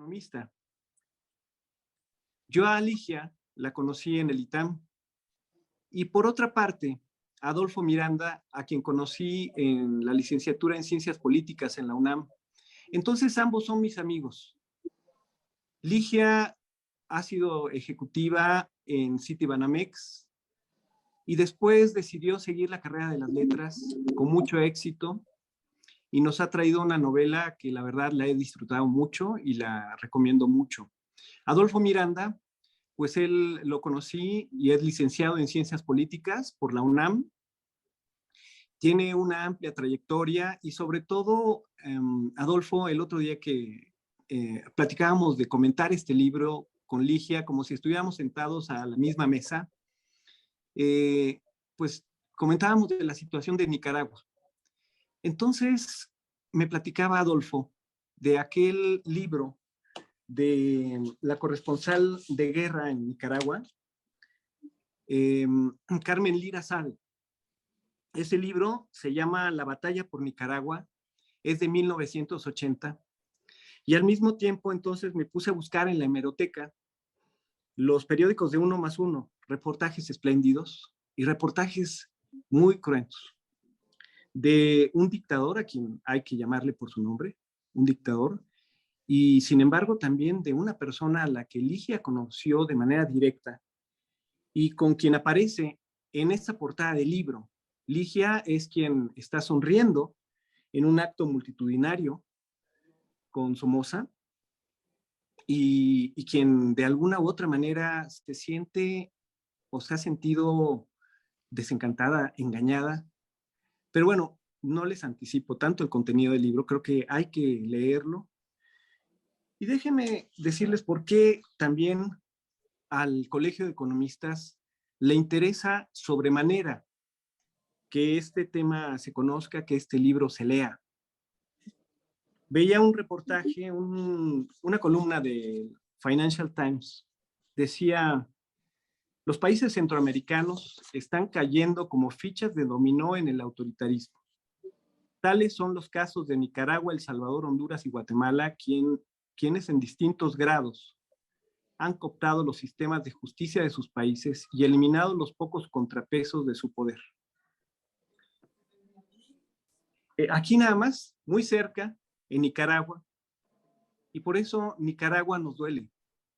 economista. Yo a Ligia la conocí en el ITAM y por otra parte, Adolfo Miranda, a quien conocí en la licenciatura en Ciencias Políticas en la UNAM. Entonces ambos son mis amigos. Ligia ha sido ejecutiva en Citibanamex y después decidió seguir la carrera de las letras con mucho éxito y nos ha traído una novela que la verdad la he disfrutado mucho y la recomiendo mucho. Adolfo Miranda, pues él lo conocí y es licenciado en Ciencias Políticas por la UNAM. Tiene una amplia trayectoria y sobre todo, Adolfo, el otro día que platicábamos de comentar este libro con Ligia, como si estuviéramos sentados a la misma mesa, pues comentábamos de la situación de Nicaragua. Entonces me platicaba Adolfo de aquel libro de la corresponsal de guerra en Nicaragua, Carmen Lira Sade. Ese libro se llama La batalla por Nicaragua, es de 1980, y al mismo tiempo entonces me puse a buscar en la hemeroteca los periódicos de 1+1, reportajes espléndidos y reportajes muy cruentos de un dictador a quien hay que llamarle por su nombre, un dictador, y sin embargo también de una persona a la que Ligia conoció de manera directa y con quien aparece en esta portada del libro. Ligia es quien está sonriendo en un acto multitudinario con Somoza y quien de alguna u otra manera se siente o se ha sentido desencantada, engañada. Pero bueno, no les anticipo tanto el contenido del libro, creo que hay que leerlo. Y déjenme decirles por qué también al Colegio de Economistas le interesa sobremanera que este tema se conozca, que este libro se lea. Veía un reportaje, una columna de Financial Times, decía, los países centroamericanos están cayendo como fichas de dominó en el autoritarismo. Tales son los casos de Nicaragua, El Salvador, Honduras y Guatemala, quienes en distintos grados han cooptado los sistemas de justicia de sus países y eliminado los pocos contrapesos de su poder. Aquí nada más, muy cerca, en Nicaragua, y por eso Nicaragua nos duele,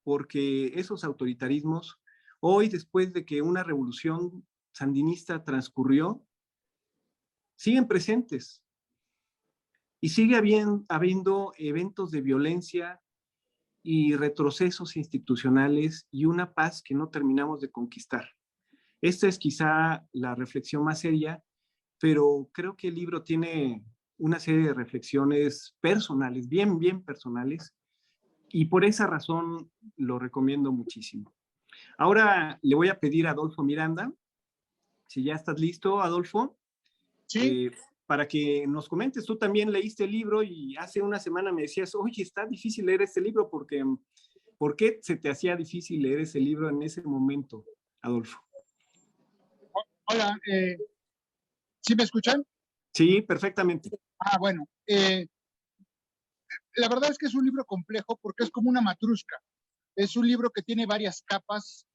porque esos autoritarismos, hoy después de que una revolución sandinista transcurrió, siguen presentes y sigue habiendo eventos de violencia y retrocesos institucionales y una paz que no terminamos de conquistar. Esta es quizá la reflexión más seria, pero creo que el libro tiene una serie de reflexiones personales, bien personales, y por esa razón lo recomiendo muchísimo. Ahora le voy a pedir a Adolfo Miranda, si ya estás listo, Adolfo, sí, para que nos comentes. Tú también leíste el libro y hace una semana me decías, oye, está difícil leer este libro, porque ¿por qué se te hacía difícil leer ese libro en ese momento, Adolfo? Hola, ¿sí me escuchan? Sí, perfectamente. Bueno, la verdad es que es un libro complejo porque es como una matrusca. Es un libro que tiene varias capas.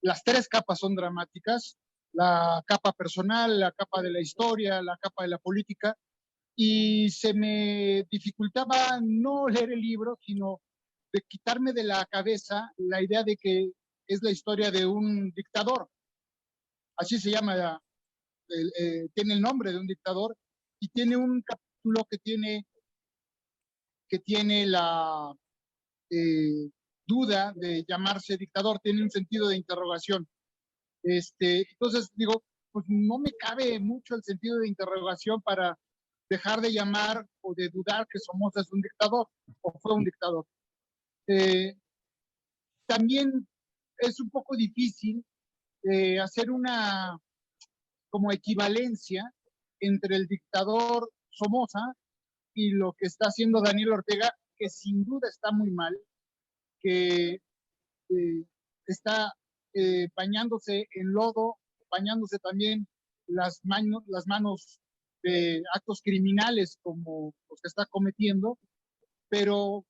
Las tres capas son dramáticas. La capa personal, la capa de la historia, la capa de la política. Y se me dificultaba no leer el libro, sino de quitarme de la cabeza la idea de que es la historia de un dictador. Así se llama, tiene el nombre de un dictador y tiene un capítulo que tiene la duda de llamarse dictador, tiene un sentido de interrogación. Entonces digo, pues no me cabe mucho el sentido de interrogación para dejar de llamar o de dudar que Somoza es un dictador o fue un dictador. También es un poco difícil hacer una como equivalencia entre el dictador Somoza y lo que está haciendo Daniel Ortega, que sin duda está muy mal, que está bañándose en lodo, bañándose también las manos de actos criminales como los que está cometiendo, pero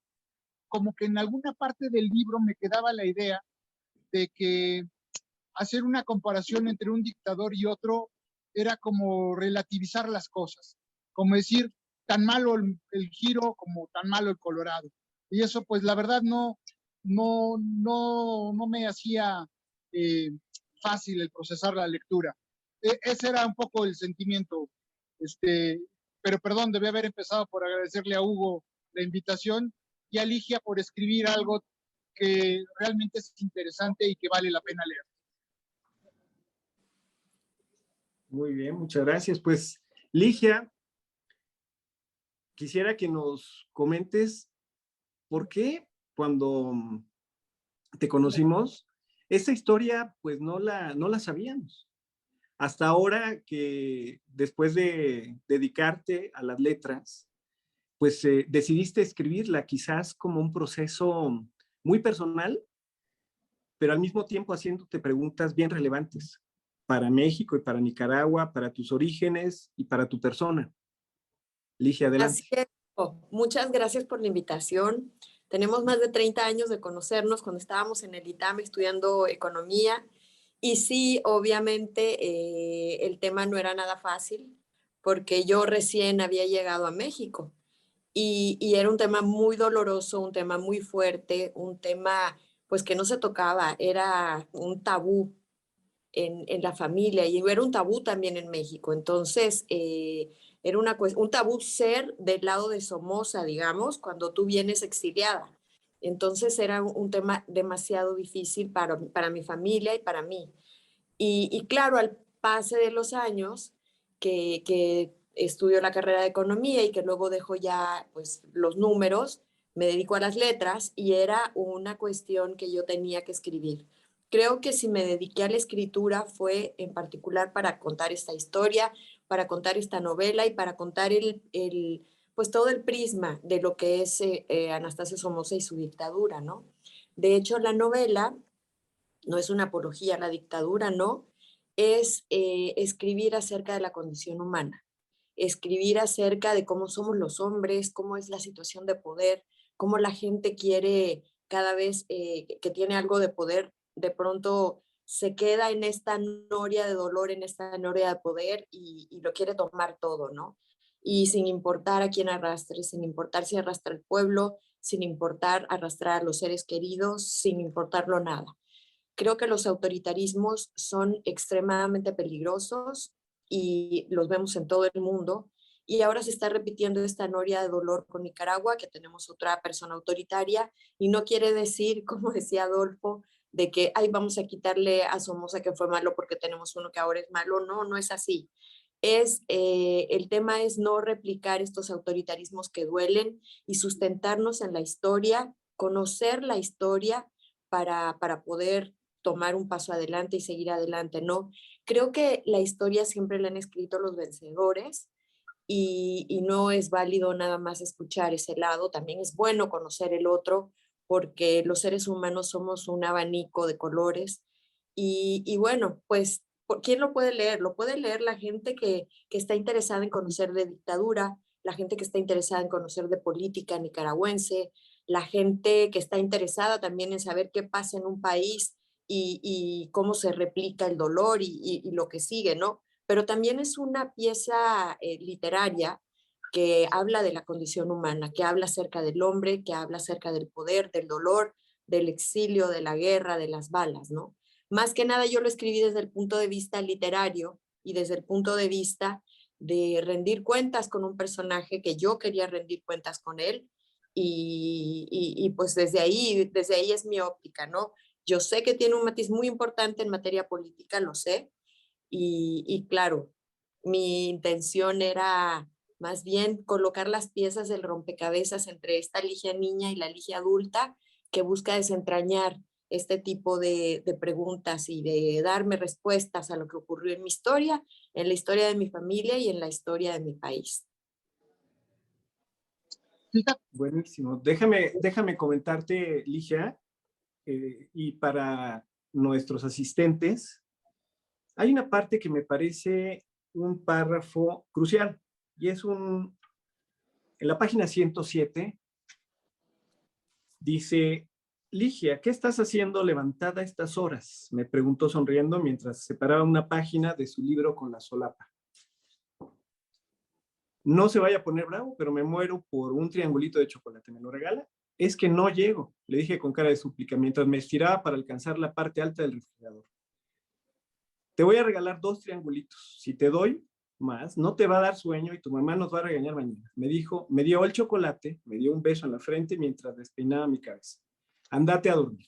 como que en alguna parte del libro me quedaba la idea de que hacer una comparación entre un dictador y otro era como relativizar las cosas, como decir, tan malo el Giro como tan malo el Colorado. Y eso, pues, la verdad no me hacía fácil el procesar la lectura. Ese era un poco el sentimiento. Pero perdón, debí haber empezado por agradecerle a Hugo la invitación y a Ligia por escribir algo que realmente es interesante y que vale la pena leer. Muy bien, muchas gracias. Pues, Ligia, quisiera que nos comentes por qué cuando te conocimos, esta historia pues no la sabíamos. Hasta ahora que después de dedicarte a las letras, pues decidiste escribirla quizás como un proceso muy personal, pero al mismo tiempo haciéndote preguntas bien relevantes para México y para Nicaragua, para tus orígenes y para tu persona. Ligia, Así adelante. es. Muchas gracias por la invitación. Tenemos más de 30 años de conocernos cuando estábamos en el ITAM estudiando economía. Y sí, obviamente el tema no era nada fácil porque yo recién había llegado a México y era un tema muy doloroso, un tema muy fuerte, un tema pues que no se tocaba, era un tabú en la familia y era un tabú también en México. Entonces, era un tabú ser del lado de Somoza, digamos, cuando tú vienes exiliada. Entonces era un tema demasiado difícil para mi familia y para mí. Y claro, al pase de los años que estudio la carrera de economía y que luego dejo ya pues, los números, me dedico a las letras y era una cuestión que yo tenía que escribir. Creo que si me dediqué a la escritura fue en particular para contar esta historia, para contar esta novela y para contar pues todo el prisma de lo que es Anastasio Somoza y su dictadura, ¿no? De hecho, la novela no es una apología a la dictadura, no, es escribir acerca de la condición humana, escribir acerca de cómo somos los hombres, cómo es la situación de poder, cómo la gente quiere cada vez que tiene algo de poder, de pronto se queda en esta noria de dolor, en esta noria de poder y lo quiere tomar todo, ¿no? Y sin importar a quién arrastre, sin importar si arrastra el pueblo, sin importar arrastrar a los seres queridos, sin importarlo nada. Creo que los autoritarismos son extremadamente peligrosos y los vemos en todo el mundo. Y ahora se está repitiendo esta noria de dolor con Nicaragua, que tenemos otra persona autoritaria, y no quiere decir, como decía Adolfo, de que ay, vamos a quitarle a Somoza que fue malo porque tenemos uno que ahora es malo. No, no es así. El tema es no replicar estos autoritarismos que duelen y sustentarnos en la historia, conocer la historia para poder tomar un paso adelante y seguir adelante, ¿no? Creo que la historia siempre la han escrito los vencedores y no es válido nada más escuchar ese lado, también es bueno conocer el otro porque los seres humanos somos un abanico de colores y bueno, pues, ¿quién lo puede leer? Lo puede leer la gente que está interesada en conocer de dictadura, la gente que está interesada en conocer de política nicaragüense, la gente que está interesada también en saber qué pasa en un país y cómo se replica el dolor y lo que sigue, ¿no? Pero también es una pieza literaria que habla de la condición humana, que habla acerca del hombre, que habla acerca del poder, del dolor, del exilio, de la guerra, de las balas, ¿no? Más que nada yo lo escribí desde el punto de vista literario y desde el punto de vista de rendir cuentas con un personaje que yo quería rendir cuentas con él pues desde ahí es mi óptica, ¿no? Yo sé que tiene un matiz muy importante en materia política, lo sé, claro, mi intención era más bien colocar las piezas del rompecabezas entre esta Ligia niña y la Ligia adulta que busca desentrañar este tipo de preguntas y de darme respuestas a lo que ocurrió en mi historia, en la historia de mi familia y en la historia de mi país. Buenísimo. Déjame comentarte, Ligia, y para nuestros asistentes, hay una parte que me parece un párrafo crucial y es en la página 107 Dice, Ligia, ¿qué estás haciendo levantada a estas horas? Me preguntó sonriendo mientras separaba una página de su libro con la solapa. No se vaya a poner bravo, pero me muero por un triangulito de chocolate. ¿Me lo regala? Es que no llego, le dije con cara de súplica, mientras me estiraba para alcanzar la parte alta del refrigerador. Te voy a regalar 2 triangulitos. Si te doy más, no te va a dar sueño y tu mamá nos va a regañar mañana. Me dijo, me dio el chocolate, me dio un beso en la frente mientras despeinaba mi cabeza. Andate a dormir.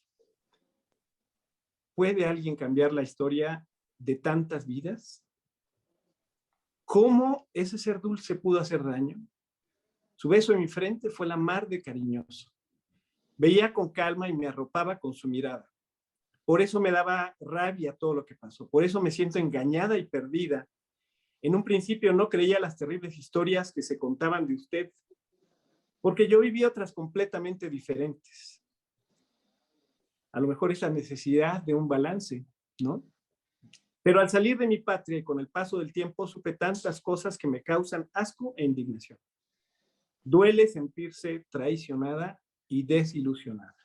¿Puede alguien cambiar la historia de tantas vidas? ¿Cómo ese ser dulce pudo hacer daño? Su beso en mi frente fue la mar de cariñoso. Veía con calma y me arropaba con su mirada. Por eso me daba rabia todo lo que pasó. Por eso me siento engañada y perdida. En un principio no creía las terribles historias que se contaban de usted, porque yo viví otras completamente diferentes. A lo mejor es la necesidad de un balance, ¿no? Pero al salir de mi patria y con el paso del tiempo supe tantas cosas que me causan asco e indignación. Duele sentirse traicionada y desilusionada.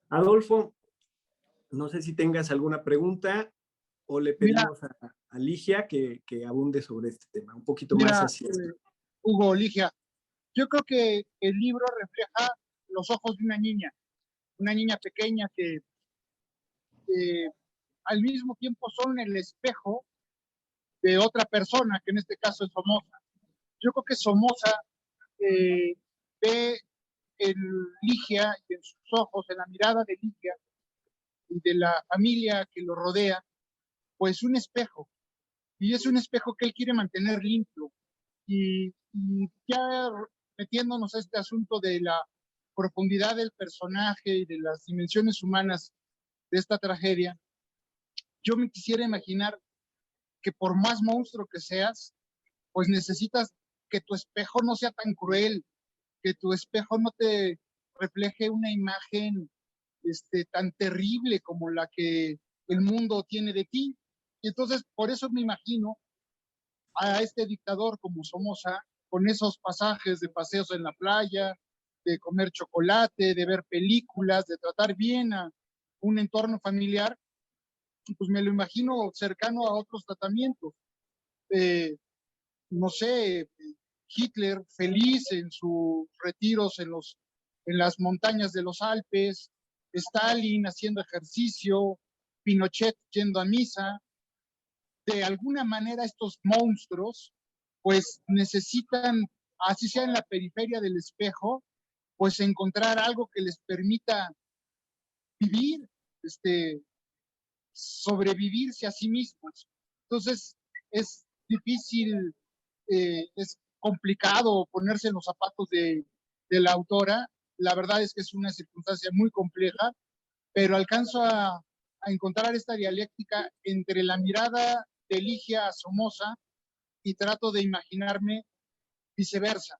Adolfo, no sé si tengas alguna pregunta o le Mira, pedimos a Ligia que abunde sobre este tema, un poquito más mira, así. Hugo, Ligia, yo creo que el libro refleja los ojos de una niña pequeña que al mismo tiempo son el espejo de otra persona, que en este caso es Somoza. Yo creo que Somoza ve en Ligia y en sus ojos, en la mirada de Ligia y de la familia que lo rodea, pues un espejo. Y es un espejo que él quiere mantener limpio. Y ya metiéndonos a este asunto de la profundidad del personaje y de las dimensiones humanas de esta tragedia, yo me quisiera imaginar que por más monstruo que seas, pues necesitas que tu espejo no sea tan cruel, que tu espejo no te refleje una imagen tan terrible como la que el mundo tiene de ti. Y entonces, por eso me imagino a este dictador como Somoza, con esos pasajes de paseos en la playa, de comer chocolate, de ver películas, de tratar bien a un entorno familiar, pues me lo imagino cercano a otros tratamientos. No sé, Hitler feliz en sus retiros en las montañas de los Alpes, Stalin haciendo ejercicio, Pinochet yendo a misa. De alguna manera estos monstruos pues necesitan, así sea en la periferia del espejo, pues encontrar algo que les permita vivir, sobrevivirse a sí mismos. Entonces es difícil, es complicado ponerse en los zapatos de la autora. La verdad es que es una circunstancia muy compleja, pero alcanzo a encontrar esta dialéctica entre la mirada de Ligia a Somoza y trato de imaginarme viceversa.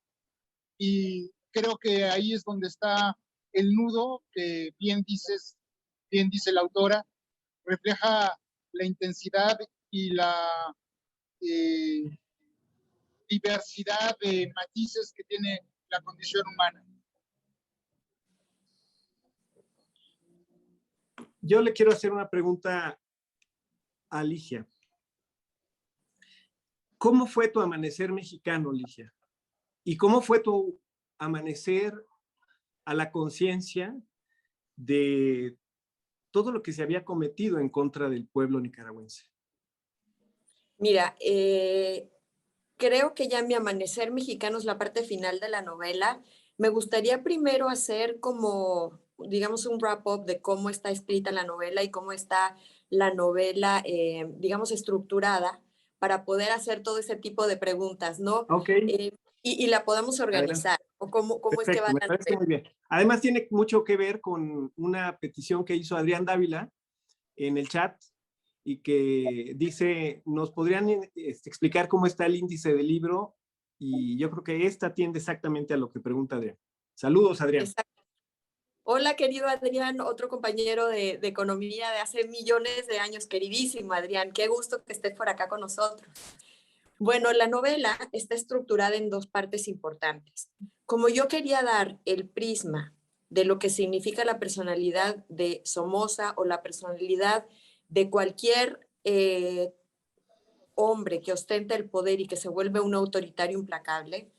Y creo que ahí es donde está el nudo que bien dice la autora, refleja la intensidad y la eh, diversidad de matices que tiene la condición humana. Yo le quiero hacer una pregunta a Ligia. ¿Cómo fue tu amanecer mexicano, Ligia? ¿Y cómo fue tu amanecer a la conciencia de todo lo que se había cometido en contra del pueblo nicaragüense? Mira, creo que ya mi amanecer mexicano es la parte final de la novela. Me gustaría primero hacer como, digamos, un wrap-up de cómo está escrita la novela y cómo está la novela, digamos, estructurada para poder hacer todo ese tipo de preguntas, ¿no? Ok, Y la podamos adelante. organizar, o cómo es que va Perfecto, me la parece novela. muy bien. Además tiene mucho que ver con una petición que hizo Adrián Dávila en el chat y que dice, ¿nos podrían explicar cómo está el índice del libro? Y yo creo que esta atiende exactamente a lo que pregunta Adrián. Saludos, Adrián. Exacto. Hola, querido Adrián, otro compañero de economía de hace millones de años, queridísimo Adrián, qué gusto que estés por acá con nosotros. Bueno, la novela está estructurada en 2 partes importantes. Como yo quería dar el prisma de lo que significa la personalidad de Somoza o la personalidad de cualquier hombre que ostenta el poder y que se vuelve un autoritario implacable,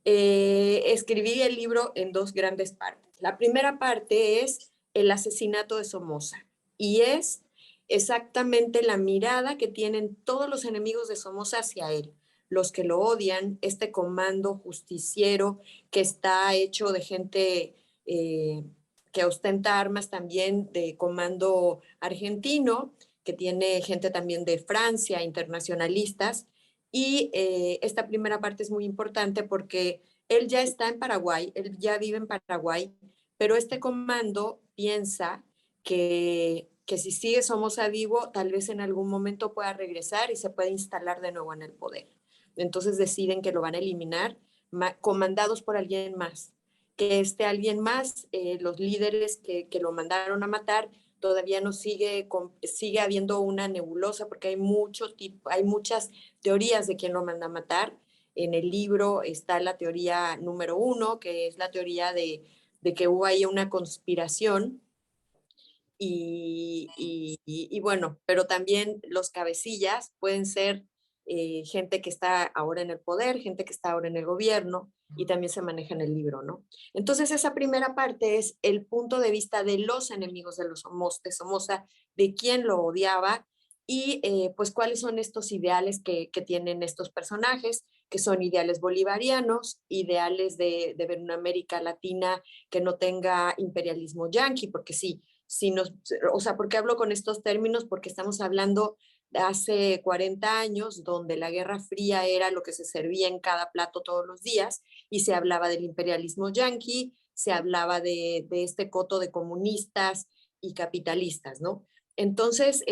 escribí el libro en dos grandes partes. La primera parte es el asesinato de Somoza y es exactamente la mirada que tienen todos los enemigos de Somoza hacia él, los que lo odian, este comando justiciero que está hecho de gente que ostenta armas también de comando argentino, que tiene gente también de Francia, internacionalistas. Y esta primera parte es muy importante porque él ya está en Paraguay, él ya vive en Paraguay, pero este comando piensa que si sigue Somoza vivo, tal vez en algún momento pueda regresar y se puede instalar de nuevo en el poder. Entonces deciden que lo van a eliminar, comandados por alguien más. Que alguien más, los líderes que lo mandaron a matar, todavía no sigue habiendo una nebulosa porque hay muchas teorías de quién lo manda a matar. En el libro está la teoría número 1, que es la teoría de que hubo ahí una conspiración y bueno, pero también los cabecillas pueden ser gente que está ahora en el poder, gente que está ahora en el gobierno y también se maneja en el libro, ¿no? Entonces esa primera parte es el punto de vista de los enemigos de Somoza, de quién lo odiaba y pues cuáles son estos ideales que tienen estos personajes, que son ideales bolivarianos, ideales de ver una América Latina que no tenga imperialismo yanqui, porque sí, o sea, ¿por qué hablo con estos términos? Porque estamos hablando de hace 40 años, donde la Guerra Fría era lo que se servía en cada plato todos los días, y se hablaba del imperialismo yanqui, se hablaba de este coto de comunistas y capitalistas, ¿no? Entonces,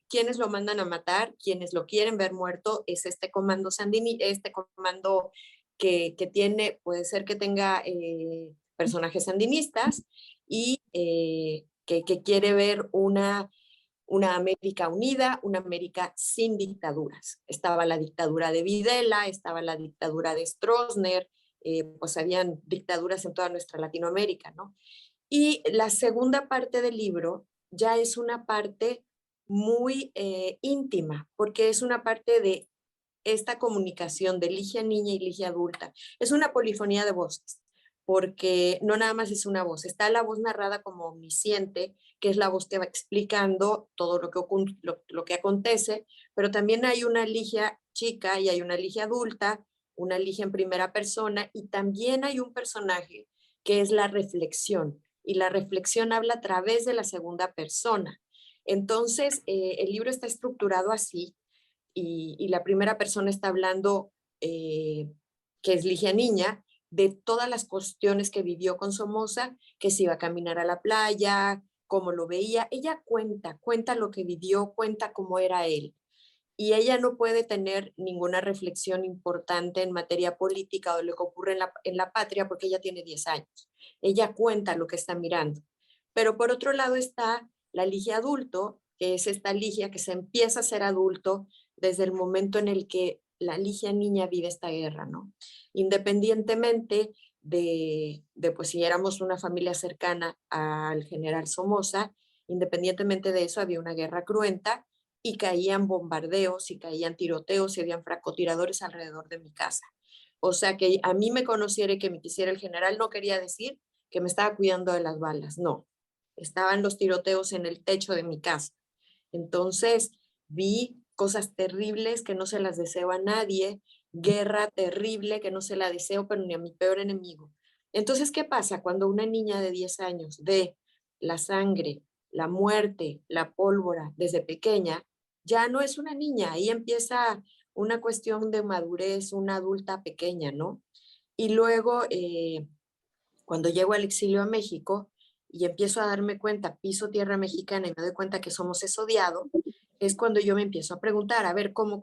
¿quiénes lo mandan a matar? Quienes lo quieren ver muerto es este comando este comando que tiene, puede ser que tenga personajes sandinistas y que quiere ver una América unida, una América sin dictaduras. Estaba la dictadura de Videla, estaba la dictadura de Stroessner, pues habían dictaduras en toda nuestra Latinoamérica, ¿no? Y la segunda parte del libro ya es una parte muy íntima, porque es una parte de esta comunicación de Ligia niña y Ligia adulta. Es una polifonía de voces, porque no nada más es una voz, está la voz narrada como omnisciente, que es la voz que va explicando todo lo que acontece, pero también hay una Ligia chica y hay una Ligia adulta, una Ligia en primera persona, y también hay un personaje que es la reflexión, y la reflexión habla a través de la segunda persona. Entonces, el libro está estructurado así, y la primera persona está hablando, que es Ligia Niña, de todas las cuestiones que vivió con Somoza, que se iba a caminar a la playa, cómo lo veía. Ella cuenta lo que vivió, cuenta cómo era él. Y ella no puede tener ninguna reflexión importante en materia política o de lo que ocurre en la patria porque ella tiene 10 años. Ella cuenta lo que está mirando. Pero por otro lado está la Ligia adulto, que es esta Ligia que se empieza a ser adulto desde el momento en el que la Ligia niña vive esta guerra, ¿no? Independientemente pues si éramos una familia cercana al general Somoza, independientemente de eso había una guerra cruenta y caían bombardeos y caían tiroteos y habían francotiradores alrededor de mi casa. O sea que a mí me conociera y que me quisiera el general no quería decir que me estaba cuidando de las balas, no. Estaban los tiroteos en el techo de mi casa. Entonces vi cosas terribles que no se las deseo a nadie, guerra terrible que no se la deseo, pero ni a mi peor enemigo. Entonces, ¿qué pasa cuando una niña de 10 años ve la sangre, la muerte, la pólvora desde pequeña? Ya no es una niña, ahí empieza una cuestión de madurez, una adulta pequeña, ¿no? Y luego, cuando llego al exilio a México y empiezo a darme cuenta, piso tierra mexicana y me doy cuenta que somos odiado, es cuando yo me empiezo a preguntar, a ver, ¿cómo?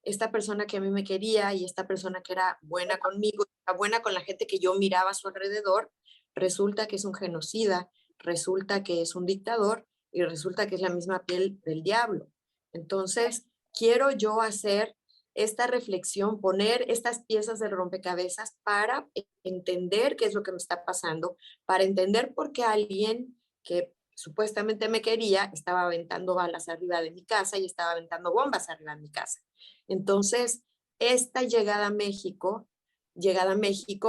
Esta persona que a mí me quería y esta persona que era buena conmigo, era buena con la gente que yo miraba a su alrededor, resulta que es un genocida, resulta que es un dictador y resulta que es la misma piel del diablo. Entonces, quiero yo hacer esta reflexión, poner estas piezas del rompecabezas para entender qué es lo que me está pasando, para entender por qué alguien que supuestamente me quería estaba aventando balas arriba de mi casa y estaba aventando bombas arriba de mi casa. Entonces, esta llegada a México,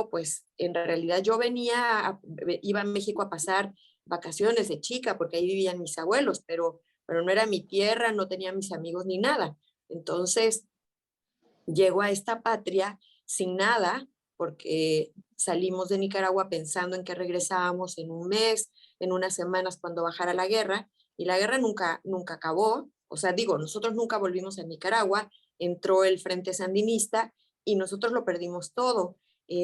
pues en realidad yo iba a México a pasar vacaciones de chica, porque ahí vivían mis abuelos, pero no era mi tierra, no tenía mis amigos ni nada. Entonces, llego a esta patria sin nada, porque salimos de Nicaragua pensando en que regresábamos en un mes, en unas semanas cuando bajara la guerra, y la guerra nunca acabó. O sea, digo, nosotros nunca volvimos a Nicaragua, entró el Frente Sandinista y nosotros lo perdimos todo.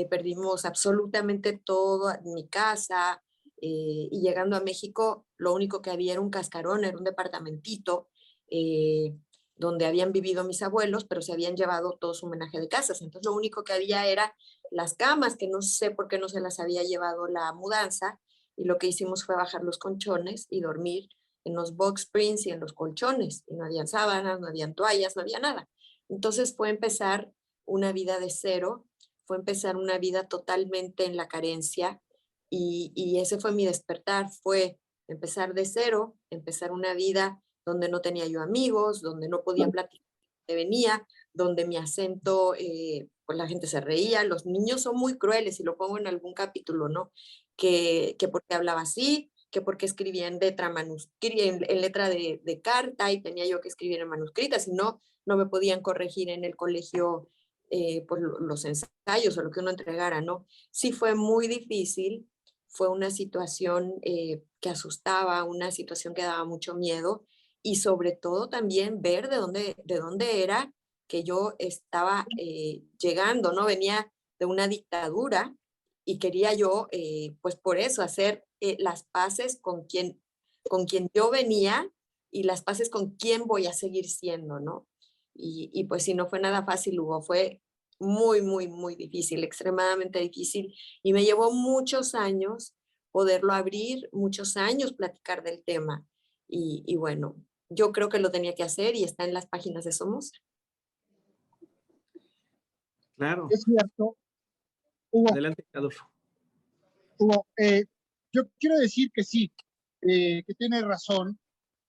Perdimos absolutamente todo, mi casa, y llegando a México, lo único que había era un cascarón, era un departamentito, donde habían vivido mis abuelos, pero se habían llevado todo su homenaje de casas. Entonces lo único que había era las camas, que no sé por qué no se las había llevado la mudanza, y lo que hicimos fue bajar los colchones y dormir en los box springs y en los colchones, y no habían sábanas, no habían toallas, no había nada. Entonces fue empezar una vida de cero, fue empezar una vida totalmente en la carencia, y ese fue mi despertar, fue empezar de cero, empezar una vida donde no tenía yo amigos, donde no podía platicar de venía, donde mi acento, pues la gente se reía, los niños son muy crueles, y lo pongo en algún capítulo, ¿no? Que porque hablaba así, que porque escribía en letra manuscrita, en letra de carta, y tenía yo que escribir en manuscrita, si no, no me podían corregir en el colegio, pues los ensayos o lo que uno entregara, ¿no? Sí fue muy difícil, fue una situación que asustaba, una situación que daba mucho miedo, y sobre todo también ver de dónde era que yo estaba llegando, ¿no? Venía de una dictadura y quería yo, pues por eso, hacer las paces con quien yo venía, y las paces con quién voy a seguir siendo, ¿no? Y pues sí, no fue nada fácil, Hugo, fue muy difícil, extremadamente difícil, y me llevó muchos años poderlo abrir, muchos años platicar del tema. Y bueno, yo creo que lo tenía que hacer y está en las páginas de Somos. Claro. Es cierto, Hugo, Adelante, Adolfo. Hugo, yo quiero decir que sí, que tiene razón,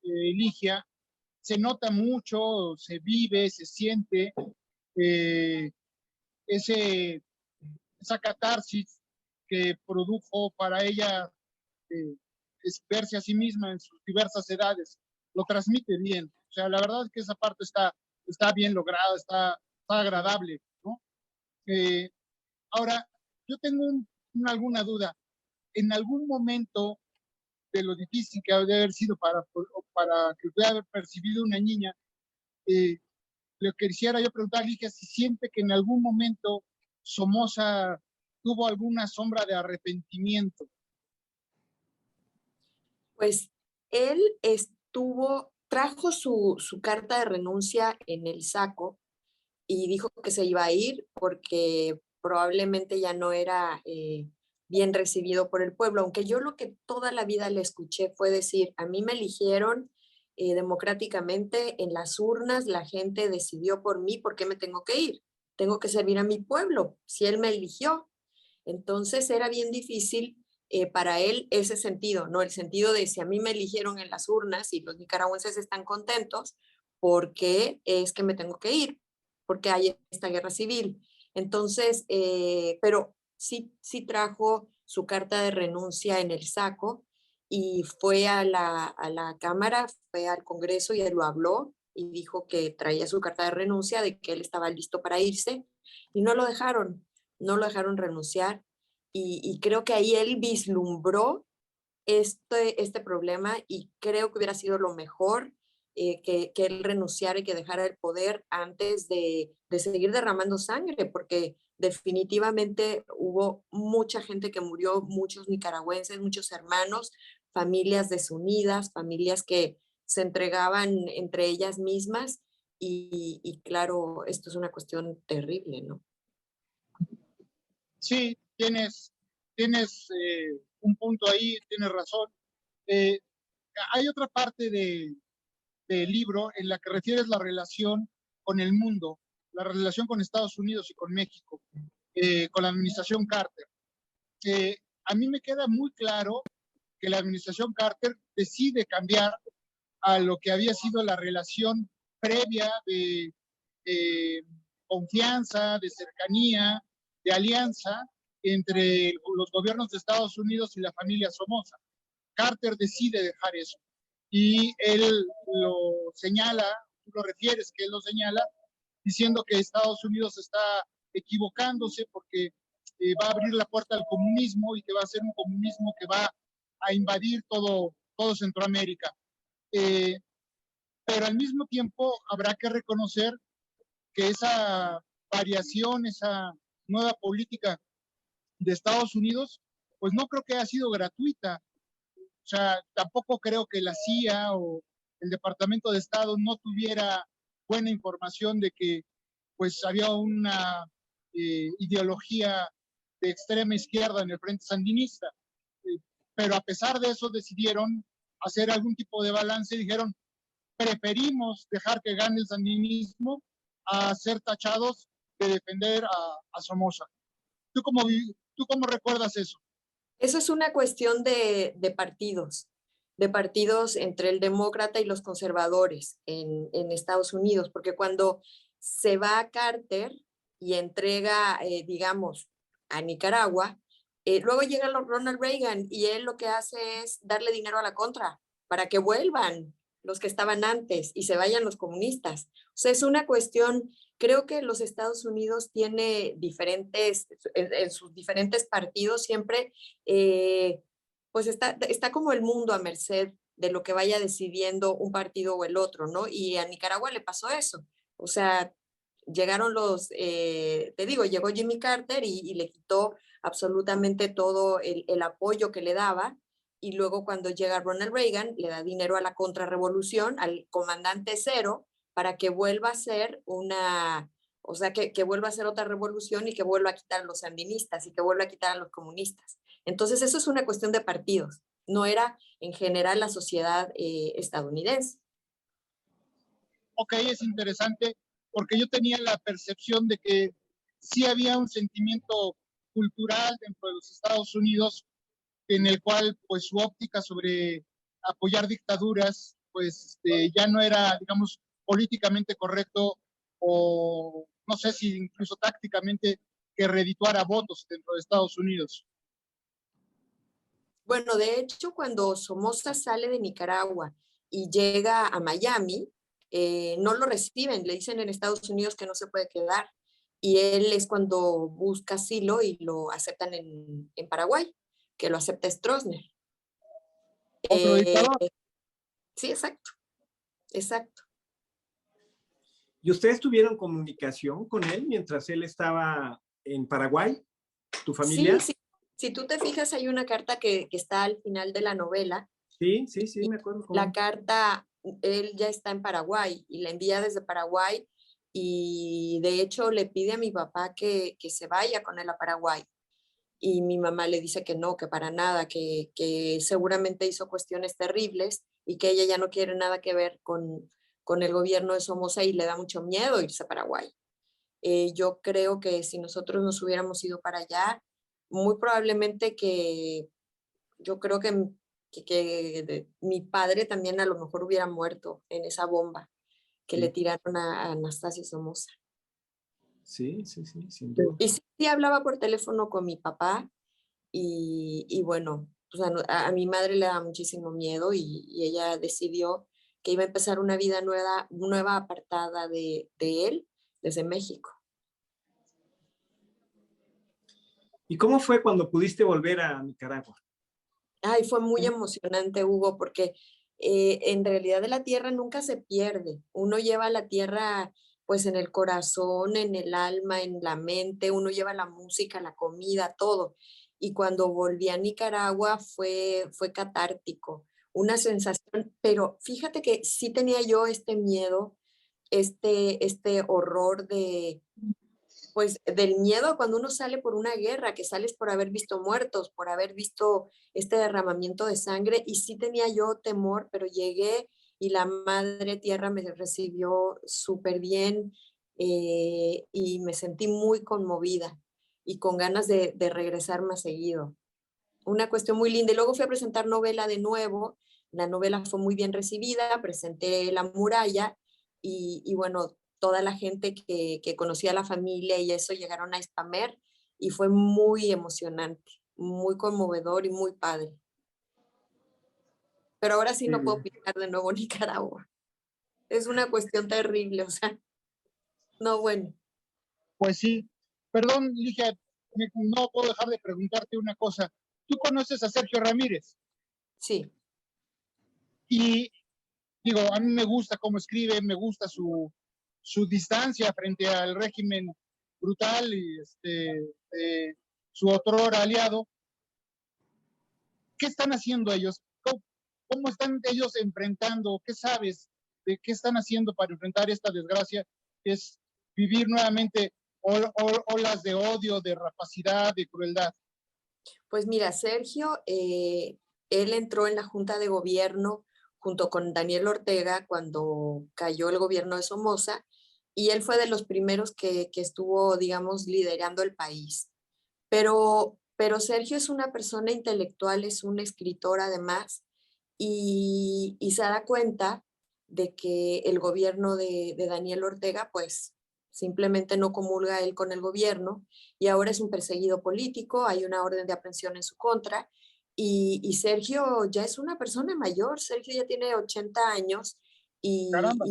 Ligia, se nota mucho, se vive, se siente eh, ese, esa catarsis que produjo para ella eh, es verse a sí misma en sus diversas edades. Lo transmite bien. O sea, la verdad es que esa parte está bien lograda, está agradable, ¿no? Ahora, yo tengo alguna duda. En algún momento de lo difícil que ha de haber sido para que pueda haber percibido una niña, le quisiera yo preguntar a Ligia si siente que en algún momento Somoza tuvo alguna sombra de arrepentimiento. Pues él trajo su carta de renuncia en el saco, y dijo que se iba a ir porque probablemente ya no era bien recibido por el pueblo, aunque yo lo que toda la vida le escuché fue decir: a mí me eligieron democráticamente en las urnas, la gente decidió por mí, ¿por qué me tengo que ir? Tengo que servir a mi pueblo, si él me eligió. Entonces era bien difícil para él ese sentido, ¿no? El sentido de: si a mí me eligieron en las urnas y los nicaragüenses están contentos, ¿por qué es que me tengo que ir? Porque hay esta guerra civil. Entonces, pero sí trajo su carta de renuncia en el saco, y fue a la Cámara, fue al Congreso y él lo habló y dijo que traía su carta de renuncia, de que él estaba listo para irse, y no lo dejaron renunciar, y creo que ahí él vislumbró este problema, y creo que hubiera sido lo mejor, que él renunciara y que dejara el poder antes de seguir derramando sangre, porque definitivamente hubo mucha gente que murió, muchos nicaragüenses, muchos hermanos, familias desunidas, familias que se entregaban entre ellas mismas, y claro, esto es una cuestión terrible, ¿no? Sí, tienes un punto ahí, tienes razón. Eh, Hay otra parte del libro en la que refieres la relación con el mundo. la relación con Estados Unidos y con México, con la administración Carter. A mí me queda muy claro que la administración Carter decide cambiar a lo que había sido la relación previa de confianza, de cercanía, de alianza entre los gobiernos de Estados Unidos y la familia Somoza. Carter decide dejar eso y él lo señala, tú lo refieres que él lo señala, diciendo que Estados Unidos está equivocándose porque va a abrir la puerta al comunismo y que va a ser un comunismo que va a invadir todo Centroamérica. Pero al mismo tiempo habrá que reconocer que esa variación, esa nueva política de Estados Unidos, pues no creo que haya sido gratuita. O sea, tampoco creo que la CIA o el Departamento de Estado no tuviera buena información de que pues había una ideología de extrema izquierda en el Frente Sandinista. Pero a pesar de eso decidieron hacer algún tipo de balance y dijeron, preferimos dejar que gane el sandinismo a ser tachados de defender a Somoza. ¿Tú cómo recuerdas eso? Eso es una cuestión de partidos entre el demócrata y los conservadores en Estados Unidos, porque cuando se va a Carter y entrega, digamos, a Nicaragua, luego llega Ronald Reagan y él lo que hace es darle dinero a la contra para que vuelvan los que estaban antes y se vayan los comunistas. O sea, es una cuestión, creo que los Estados Unidos tiene diferentes, en sus diferentes partidos siempre, pues está como el mundo a merced de lo que vaya decidiendo un partido o el otro, ¿no? Y a Nicaragua le pasó eso. O sea, llegaron te digo, llegó Jimmy Carter y le quitó absolutamente todo el apoyo que le daba. Y luego cuando llega Ronald Reagan, le da dinero a la contrarrevolución, al comandante cero, para que vuelva a ser o sea, que vuelva a ser otra revolución y que vuelva a quitar a los sandinistas y que vuelva a quitar a los comunistas. Entonces eso es una cuestión de partidos, no era en general la sociedad estadounidense. Ok, es interesante porque yo tenía la percepción de que sí había un sentimiento cultural dentro de los Estados Unidos en el cual pues su óptica sobre apoyar dictaduras pues ya no era, digamos, políticamente correcto o no sé si incluso tácticamente que redituara votos dentro de Estados Unidos. Bueno, de hecho, cuando Somoza sale de Nicaragua y llega a Miami, no lo reciben, le dicen en Estados Unidos que no se puede quedar. Y él es cuando busca asilo y lo aceptan en Paraguay, que lo acepta Stroessner. Otro dictador. Sí, exacto, exacto. ¿Y ustedes tuvieron comunicación con él mientras él estaba en Paraguay? ¿Tu familia? Sí, sí. Si tú te fijas, hay una carta que está al final de la novela. Sí, me acuerdo. La carta, él ya está en Paraguay y la envía desde Paraguay y de hecho le pide a mi papá que se vaya con él a Paraguay. Y mi mamá le dice que no, que para nada, que seguramente hizo cuestiones terribles y que ella ya no quiere nada que ver con el gobierno de Somoza y le da mucho miedo irse a Paraguay. Yo creo que si nosotros nos hubiéramos ido para allá, muy probablemente yo creo que mi padre también a lo mejor hubiera muerto en esa bomba que le tiraron a Anastasio Somoza. Sí, sin duda. Y sí hablaba por teléfono con mi papá y bueno, pues a mi madre le da muchísimo miedo y ella decidió que iba a empezar una vida nueva apartada de él desde México. ¿Y cómo fue cuando pudiste volver a Nicaragua? Ay, fue muy emocionante, Hugo, porque en realidad de la tierra nunca se pierde. Uno lleva la tierra pues en el corazón, en el alma, en la mente, uno lleva la música, la comida, todo. Y cuando volví a Nicaragua fue catártico, una sensación, pero fíjate que sí tenía yo este miedo, este horror pues del miedo cuando uno sale por una guerra, que sales por haber visto muertos, por haber visto este derramamiento de sangre, y sí tenía yo temor, pero llegué y la madre tierra me recibió súper bien, y me sentí muy conmovida y con ganas de regresar más seguido. Una cuestión muy linda. Y luego fui a presentar novela de nuevo. La novela fue muy bien recibida, presenté La Muralla y bueno, toda la gente que conocía a la familia y eso llegaron a spamear y fue muy emocionante, muy conmovedor y muy padre. Pero ahora sí Qué no puedo bien. pisar de nuevo Nicaragua. Es una cuestión terrible, o sea, no, bueno, Pues sí. Perdón, Ligia, no puedo dejar de preguntarte una cosa. Tú conoces a Sergio Ramírez sí. y digo, a mí me gusta cómo escribe, me gusta su distancia frente al régimen brutal y su otrora aliado. ¿Qué están haciendo ellos? ¿Cómo están ellos enfrentando? ¿Qué sabes de qué están haciendo para enfrentar esta desgracia? Que es vivir nuevamente olas de odio, de rapacidad, de crueldad. Pues mira, Sergio, él entró en la Junta de Gobierno junto con Daniel Ortega cuando cayó el gobierno de Somoza y él fue de los primeros que estuvo, digamos, liderando el país. Pero Sergio es una persona intelectual, es un escritor además, y se da cuenta de que el gobierno de Daniel Ortega, pues simplemente no comulga él con el gobierno, y ahora es un perseguido político, hay una orden de aprehensión en su contra, y Sergio ya es una persona mayor, Sergio ya tiene 80 años, Caramba.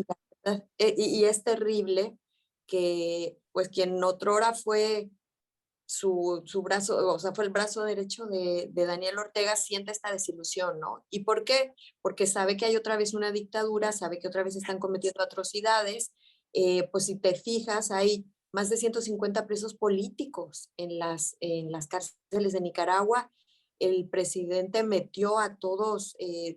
y es terrible que, pues, quien otrora fue su brazo, o sea, fue el brazo derecho de Daniel Ortega, siente esta desilusión, ¿no? ¿Y por qué? Porque sabe que hay otra vez una dictadura, sabe que otra vez están cometiendo atrocidades, pues si te fijas, hay más de 150 presos políticos en las cárceles de Nicaragua. El presidente metió a todos,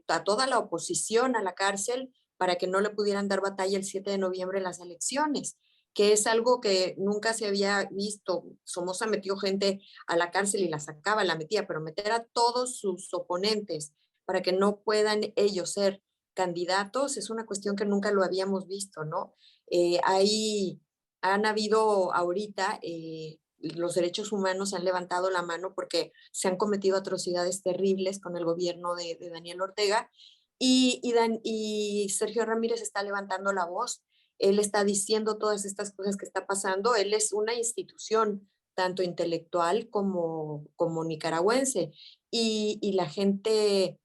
a toda la oposición a la cárcel para que no le pudieran dar batalla el 7 de noviembre en las elecciones, que es algo que nunca se había visto. Somoza metió gente a la cárcel y la sacaba, la metía, pero meter a todos sus oponentes para que no puedan ellos ser candidatos es una cuestión que nunca lo habíamos visto, ¿no? Ahí han habido ahorita, los derechos humanos han levantado la mano porque se han cometido atrocidades terribles con el gobierno de Daniel Ortega y Sergio Ramírez está levantando la voz. Él está diciendo todas estas cosas que está pasando. Él es una institución tanto intelectual como nicaragüense y la gente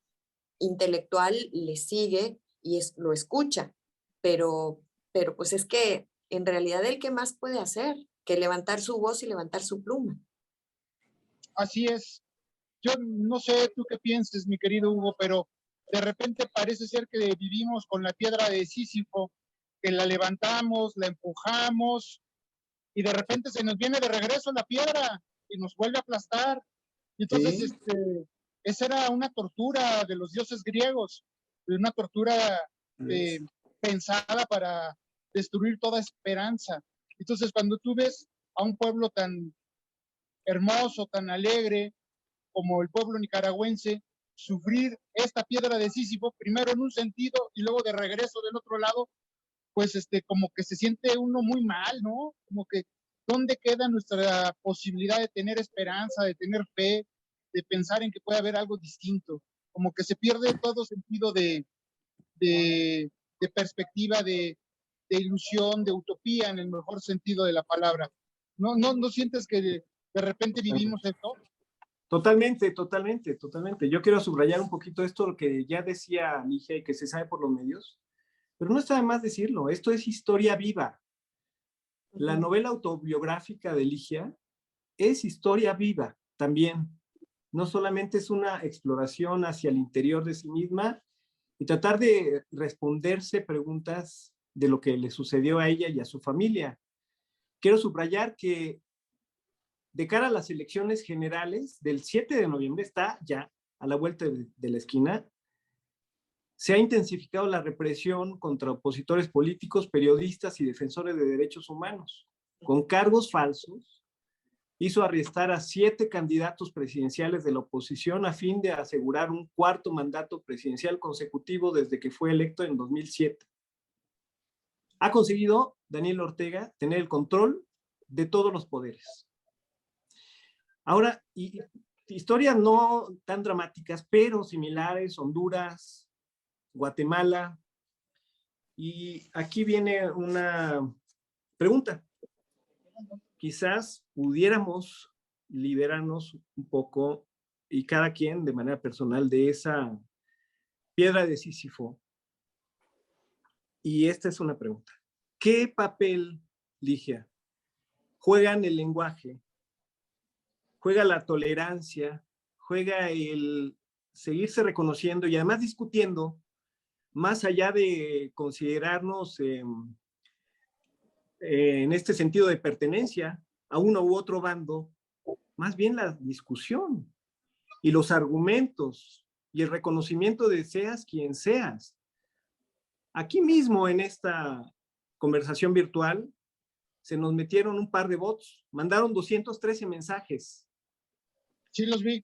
intelectual le sigue y lo escucha, pero pues es que en realidad el que más puede hacer que levantar su voz y levantar su pluma. Así es. Yo no sé tú qué pienses, mi querido Hugo, pero de repente parece ser que vivimos con la piedra de Sísifo, que la levantamos, la empujamos y de repente se nos viene de regreso la piedra y nos vuelve a aplastar. Y entonces, Sí, esa era una tortura de los dioses griegos, una tortura eh, es. pensada para destruir toda esperanza. Entonces, cuando tú ves a un pueblo tan hermoso, tan alegre como el pueblo nicaragüense, sufrir esta piedra de Sísifo, primero en un sentido y luego de regreso del otro lado, pues como que se siente uno muy mal, ¿no? Como que, ¿dónde queda nuestra posibilidad de tener esperanza, de tener fe, de pensar en que puede haber algo distinto? Como que se pierde todo sentido de, de perspectiva, de ilusión, de utopía en el mejor sentido de la palabra. ¿No sientes que de repente vivimos esto? Totalmente, totalmente, totalmente. Yo quiero subrayar un poquito esto, lo que ya decía Ligia y que se sabe por los medios, pero no está de más decirlo, esto es historia viva. La novela autobiográfica de Ligia es historia viva también. No solamente es una exploración hacia el interior de sí misma y tratar de responderse preguntas de lo que le sucedió a ella y a su familia. Quiero subrayar que de cara a las elecciones generales del 7 de noviembre, está ya a la vuelta de la esquina, se ha intensificado la represión contra opositores políticos, periodistas y defensores de derechos humanos. Con cargos falsos, hizo arrestar a 7 candidatos presidenciales de la oposición a fin de asegurar un cuarto mandato presidencial consecutivo desde que fue electo en 2007. Ha conseguido Daniel Ortega, tener el control de todos los poderes. Ahora, historias no tan dramáticas, pero similares, Honduras, Guatemala, y aquí viene una pregunta. Quizás pudiéramos liberarnos un poco, y cada quien de manera personal, de esa piedra de Sísifo. Y esta es una pregunta. ¿Qué papel, Ligia, juega en el lenguaje? ¿Juega la tolerancia? ¿Juega el seguirse reconociendo y además discutiendo, más allá de considerarnos en este sentido de pertenencia a uno u otro bando, más bien la discusión y los argumentos y el reconocimiento de seas quien seas? Aquí mismo en esta conversación virtual se nos metieron un par de bots, mandaron 213 mensajes. Sí, los vi.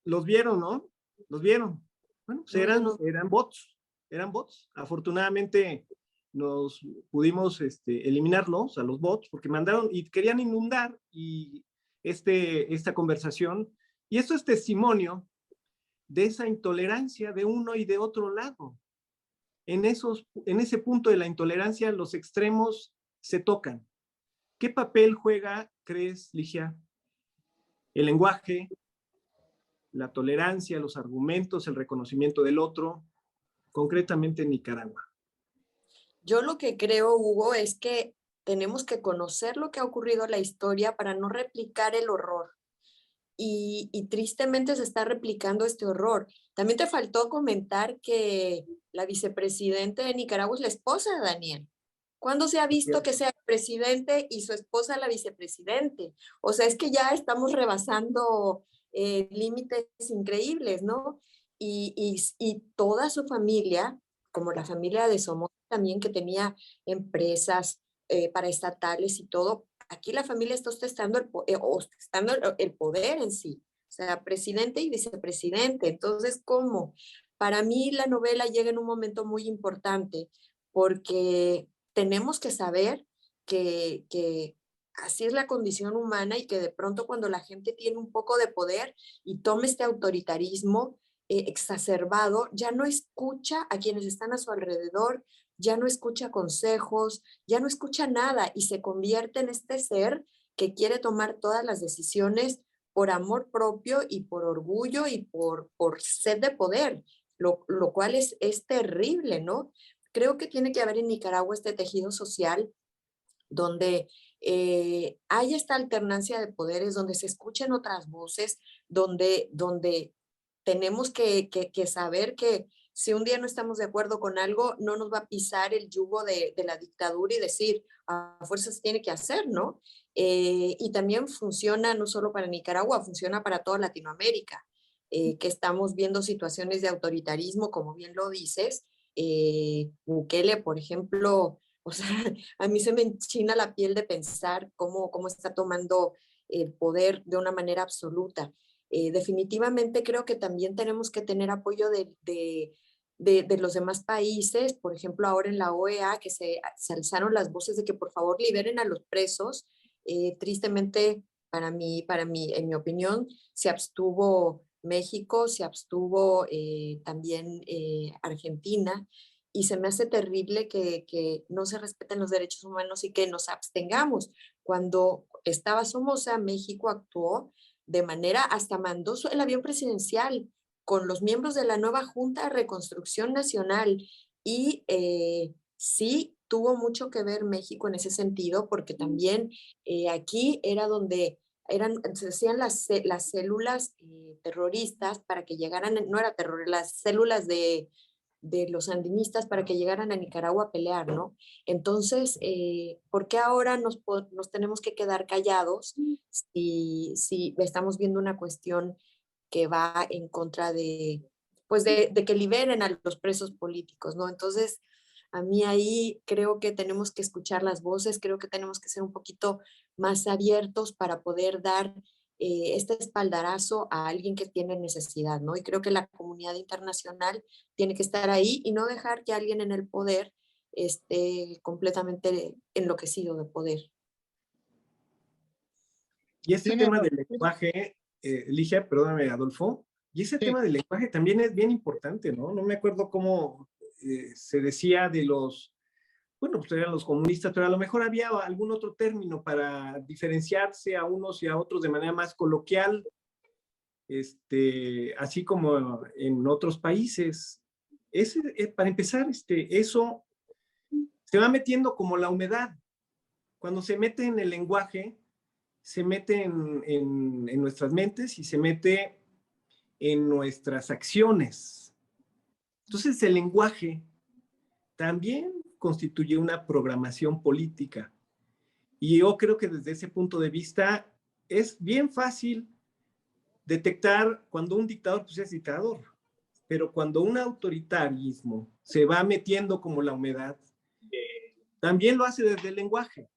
Los vieron, ¿no? Los vieron. Bueno, pues eran bots, eran bots. Afortunadamente nos pudimos eliminarlos a los bots porque mandaron y querían inundar esta conversación. Y esto es testimonio de esa intolerancia de uno y de otro lado. En ese punto de la intolerancia, los extremos se tocan. ¿Qué papel juega, crees, Ligia, el lenguaje, la tolerancia, los argumentos, el reconocimiento del otro, concretamente en Nicaragua? Yo lo que creo, Hugo, es que tenemos que conocer lo que ha ocurrido en la historia para no replicar el horror. Y tristemente se está replicando este horror. También te faltó comentar que la vicepresidenta de Nicaragua es la esposa de Daniel. ¿Cuándo se ha visto que sea el presidente y su esposa la vicepresidente? O sea, es que ya estamos rebasando límites increíbles, ¿no? Y toda su familia, como la familia de Somoza también, que tenía empresas paraestatales y todo, aquí la familia está ostentando el poder en sí. O sea, presidente y vicepresidente. Entonces, ¿cómo? Para mí la novela llega en un momento muy importante porque tenemos que saber que así es la condición humana y que de pronto cuando la gente tiene un poco de poder y toma este autoritarismo exacerbado, ya no escucha a quienes están a su alrededor, ya no escucha consejos, ya no escucha nada y se convierte en este ser que quiere tomar todas las decisiones por amor propio y por orgullo y por sed de poder, lo cual es terrible, ¿no? Creo que tiene que haber en Nicaragua este tejido social donde hay esta alternancia de poderes, donde se escuchen otras voces, donde tenemos que saber que si un día no estamos de acuerdo con algo, no nos va a pisar el yugo de la dictadura y decir, a fuerzas se tiene que hacer, ¿no? Y también funciona no solo para Nicaragua, funciona para toda Latinoamérica, que estamos viendo situaciones de autoritarismo, como bien lo dices. Bukele, por ejemplo, o sea, a mí se me enchina la piel de pensar cómo está tomando el poder de una manera absoluta. Definitivamente creo que también tenemos que tener apoyo de los demás países, por ejemplo, ahora en la OEA, que se alzaron las voces de que por favor liberen a los presos. Tristemente, en mi opinión, se abstuvo México, se abstuvo también Argentina, y se me hace terrible que no se respeten los derechos humanos y que nos abstengamos. Cuando estaba Somoza, México actuó de manera, hasta mandó el avión presidencial con los miembros de la nueva Junta de Reconstrucción Nacional y sí tuvo mucho que ver México en ese sentido, porque también aquí era donde se hacían las células terroristas para que llegaran, no era terror, las células de los sandinistas para que llegaran a Nicaragua a pelear, ¿no? Entonces, ¿por qué ahora nos tenemos que quedar callados si estamos viendo una cuestión que va en contra pues de que liberen a los presos políticos, ¿no? Entonces, a mí ahí creo que tenemos que escuchar las voces, creo que tenemos que ser un poquito más abiertos para poder dar este espaldarazo a alguien que tiene necesidad, ¿no? Y creo que la comunidad internacional tiene que estar ahí y no dejar que alguien en el poder esté completamente enloquecido de poder. Y este tema del lenguaje, Ligia, perdóname, Adolfo, y ese tema del lenguaje también es bien importante, ¿no? No me acuerdo cómo se decía de los, bueno, pues eran los comunistas, pero a lo mejor había algún otro término para diferenciarse a unos y a otros de manera más coloquial, así como en otros países. Para empezar, eso se va metiendo como la humedad. Cuando se mete en el lenguaje, se mete en nuestras mentes y se mete en nuestras acciones. Entonces, el lenguaje también constituye una programación política. Y yo creo que desde ese punto de vista es bien fácil detectar cuando un dictador pues, es dictador, pero cuando un autoritarismo se va metiendo como la humedad, también lo hace desde el lenguaje.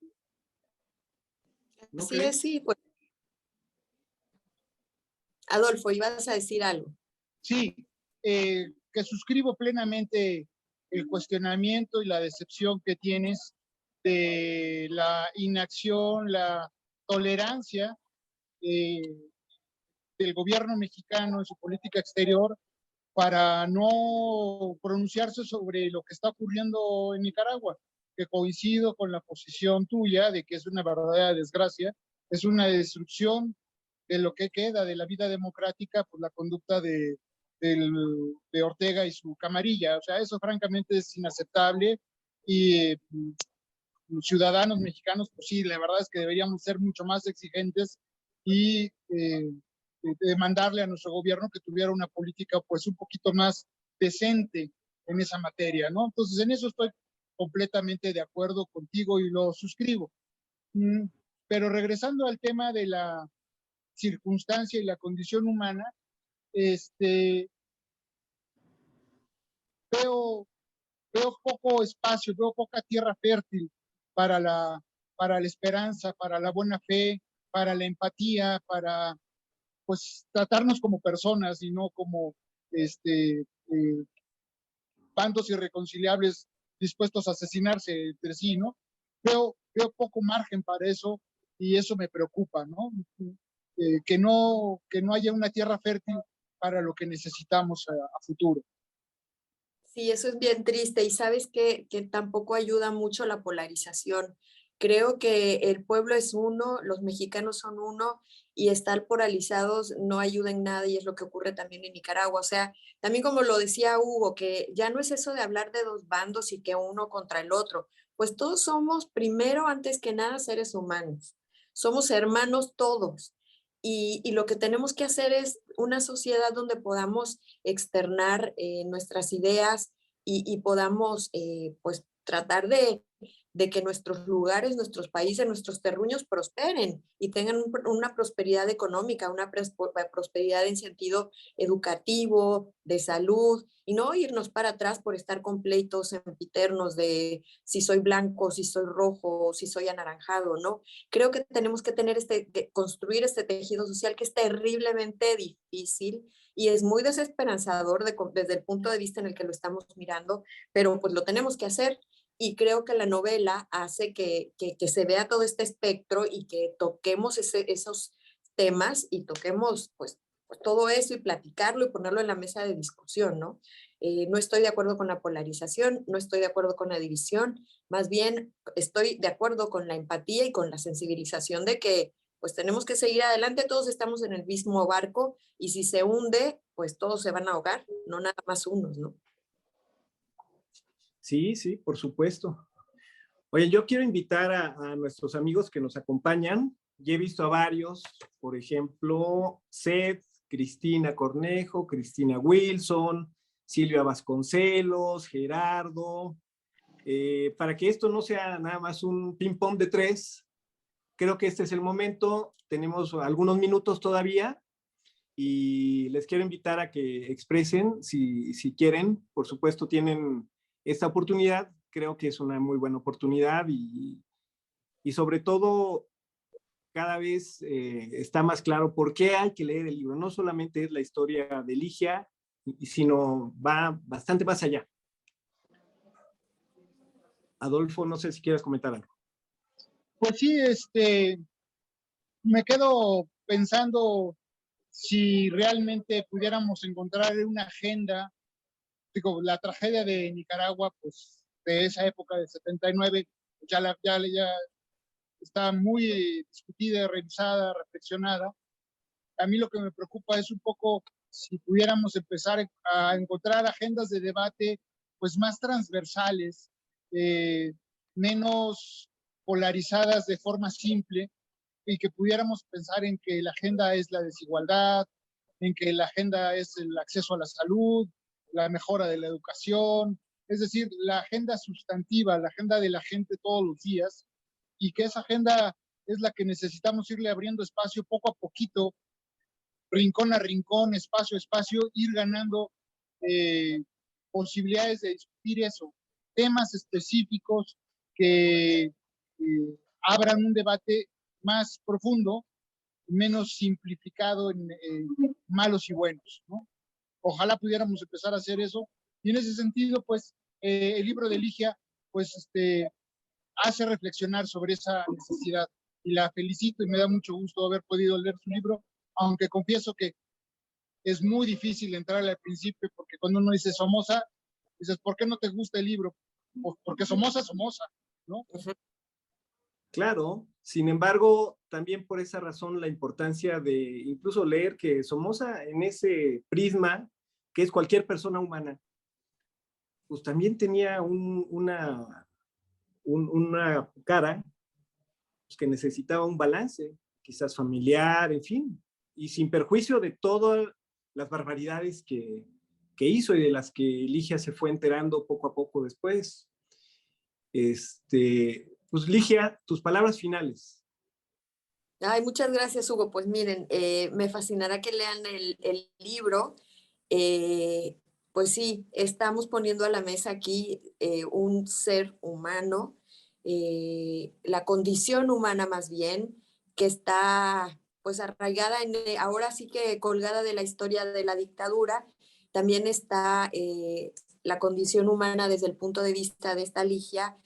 ¿No Así crees? es, sí. Pues. Adolfo, ¿ibas a decir algo? Sí, que suscribo plenamente el cuestionamiento y la decepción que tienes de la inacción, la tolerancia del gobierno mexicano en su política exterior para no pronunciarse sobre lo que está ocurriendo en Nicaragua, que coincido con la posición tuya de que es una verdadera desgracia, es una destrucción de lo que queda de la vida democrática por la conducta de Ortega y su camarilla. O sea, eso francamente es inaceptable y los ciudadanos mexicanos, pues sí, la verdad es que deberíamos ser mucho más exigentes y demandarle a nuestro gobierno que tuviera una política pues un poquito más decente en esa materia, ¿no? Entonces, en eso estoy completamente de acuerdo contigo y lo suscribo. Pero regresando al tema de la circunstancia y la condición humana, veo poco espacio, veo poca tierra fértil para para la esperanza, para la buena fe, para la empatía, para pues tratarnos como personas y no como bandos irreconciliables dispuestos a asesinarse entre sí, ¿no? Veo poco margen para eso y eso me preocupa, ¿no? Que no haya una tierra fértil para lo que necesitamos a futuro. Sí, eso es bien triste y sabes que tampoco ayuda mucho la polarización. Creo que el pueblo es uno, los mexicanos son uno y estar polarizados no ayuda en nada y es lo que ocurre también en Nicaragua. O sea, también como lo decía Hugo, que ya no es eso de hablar de dos bandos y que uno contra el otro, pues todos somos primero, antes que nada, seres humanos. Somos hermanos todos. Y lo que tenemos que hacer es una sociedad donde podamos externar nuestras ideas y podamos pues tratar de que nuestros lugares, nuestros países, nuestros terruños prosperen y tengan una prosperidad económica, una prosperidad en sentido educativo, de salud, y no irnos para atrás por estar con pleitos sempiternos de si soy blanco, si soy rojo, si soy anaranjado, ¿no? Creo que tenemos que tener construir este tejido social que es terriblemente difícil y es muy desesperanzador desde el punto de vista en el que lo estamos mirando, pero pues lo tenemos que hacer y creo que la novela hace que se vea todo este espectro y que toquemos esos temas y toquemos pues todo eso y platicarlo y ponerlo en la mesa de discusión, ¿no? No estoy de acuerdo con la polarización, no estoy de acuerdo con la división, más bien estoy de acuerdo con la empatía y con la sensibilización de que pues tenemos que seguir adelante, todos estamos en el mismo barco y si se hunde, pues todos se van a ahogar, no nada más unos, ¿no? Sí, sí, por supuesto. Oye, yo quiero invitar a nuestros amigos que nos acompañan. Ya he visto a varios, por ejemplo, Seth, Cristina Cornejo, Cristina Wilson, Silvia Vasconcelos, Gerardo. Para que esto no sea nada más un ping-pong de tres, creo que este es el momento. Tenemos algunos minutos todavía y les quiero invitar a que expresen si quieren. Por supuesto, tienen esta oportunidad. Creo que es una muy buena oportunidad y sobre todo cada vez está más claro por qué hay que leer el libro. No solamente es la historia de Ligia, sino va bastante más allá. Adolfo, no sé si quieres comentar algo. Pues sí, me quedo pensando si realmente pudiéramos encontrar una agenda, digo, la tragedia de Nicaragua, pues de esa época del 79, ya está muy discutida, revisada, reflexionada. A mí lo que me preocupa es un poco si pudiéramos empezar a encontrar agendas de debate pues más transversales, menos polarizadas de forma simple, y que pudiéramos pensar en que la agenda es la desigualdad, en que la agenda es el acceso a la salud, la mejora de la educación, es decir, la agenda sustantiva, la agenda de la gente todos los días, y que esa agenda es la que necesitamos irle abriendo espacio poco a poquito, rincón a rincón, espacio a espacio, ir ganando posibilidades de discutir eso, temas específicos que abran un debate más profundo, menos simplificado en malos y buenos, ¿no? Ojalá pudiéramos empezar a hacer eso. Y en ese sentido, pues, el libro de Ligia, pues, hace reflexionar sobre esa necesidad. Y la felicito y me da mucho gusto haber podido leer su libro, aunque confieso que es muy difícil entrar al principio, porque cuando uno dice Somoza, dices, ¿por qué no te gusta el libro? Pues porque Somoza, ¿no? Claro, sin embargo, también por esa razón la importancia de incluso leer que Somoza en ese prisma, que es cualquier persona humana, pues también tenía una cara pues, que necesitaba un balance, quizás familiar, en fin, y sin perjuicio de todas las barbaridades que hizo y de las que Ligia se fue enterando poco a poco después. Pues Ligia, tus palabras finales. Ay, muchas gracias, Hugo. Pues miren, me fascinará que lean el libro. Eh, pues sí, estamos poniendo a la mesa aquí un ser humano, la condición humana más bien, que está pues arraigada ahora sí que colgada de la historia de la dictadura. También está la condición humana desde el punto de vista de esta Ligia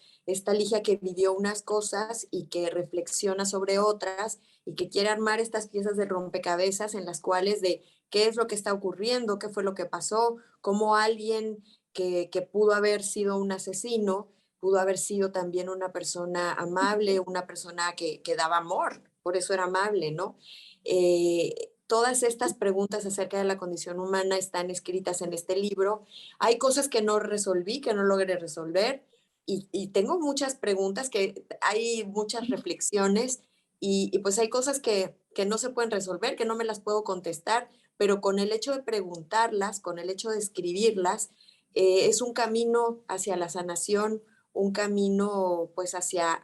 que vivió unas cosas y que reflexiona sobre otras y que quiere armar estas piezas de rompecabezas en las cuales de qué es lo que está ocurriendo, qué fue lo que pasó, cómo alguien que pudo haber sido un asesino, pudo haber sido también una persona amable, una persona que daba amor, por eso era amable, ¿no? Todas estas preguntas acerca de la condición humana están escritas en este libro. Hay cosas que no resolví, que no logré resolver, y tengo muchas preguntas, que hay muchas reflexiones, y pues hay cosas que no se pueden resolver, que no me las puedo contestar, pero con el hecho de preguntarlas, con el hecho de escribirlas, es un camino hacia la sanación, un camino pues hacia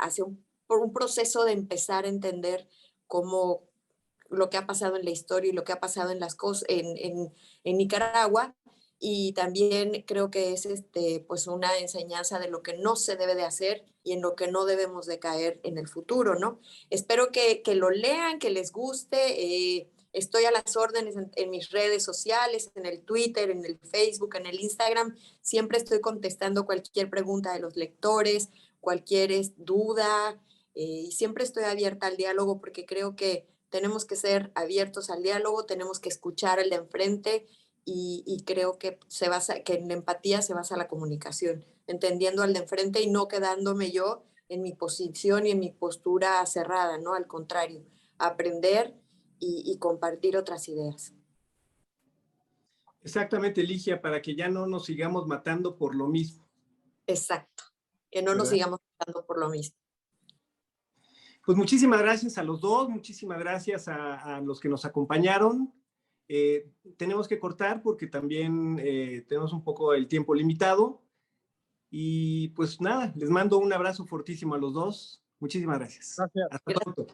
un proceso de empezar a entender cómo lo que ha pasado en la historia y lo que ha pasado en las cosas en Nicaragua. Y también creo que es pues una enseñanza de lo que no se debe de hacer y en lo que no debemos de caer en el futuro, ¿no? Espero que lo lean, que les guste. Estoy a las órdenes en mis redes sociales, en el Twitter, en el Facebook, en el Instagram. Siempre estoy contestando cualquier pregunta de los lectores, cualquier duda, y siempre estoy abierta al diálogo porque creo que tenemos que ser abiertos al diálogo, tenemos que escuchar al de enfrente, y creo que que en la empatía se basa la comunicación, entendiendo al de enfrente y no quedándome yo en mi posición y en mi postura cerrada, ¿no? Al contrario, aprender y compartir otras ideas. Exactamente, Ligia, para que ya no nos sigamos matando por lo mismo. Exacto, que no nos ¿Verdad? sigamos matando por lo mismo. Pues muchísimas gracias a los dos, muchísimas gracias a los que nos acompañaron. Tenemos que cortar porque también tenemos un poco el tiempo limitado. Y pues nada, les mando un abrazo fortísimo a los dos. Muchísimas gracias. Gracias. Hasta pronto.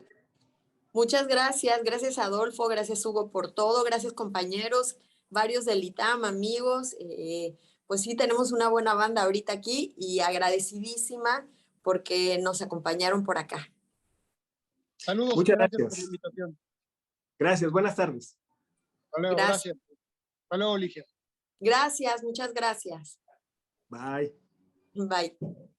Muchas gracias, gracias Adolfo, gracias Hugo por todo, gracias compañeros, varios del ITAM, amigos. Pues sí, tenemos una buena banda ahorita aquí y agradecidísima porque nos acompañaron por acá. Saludos y Muchas gracias por la gracias. invitación. Gracias, buenas tardes. Hasta luego, gracias. Hasta luego, Ligia. Gracias, muchas gracias. Bye. Bye.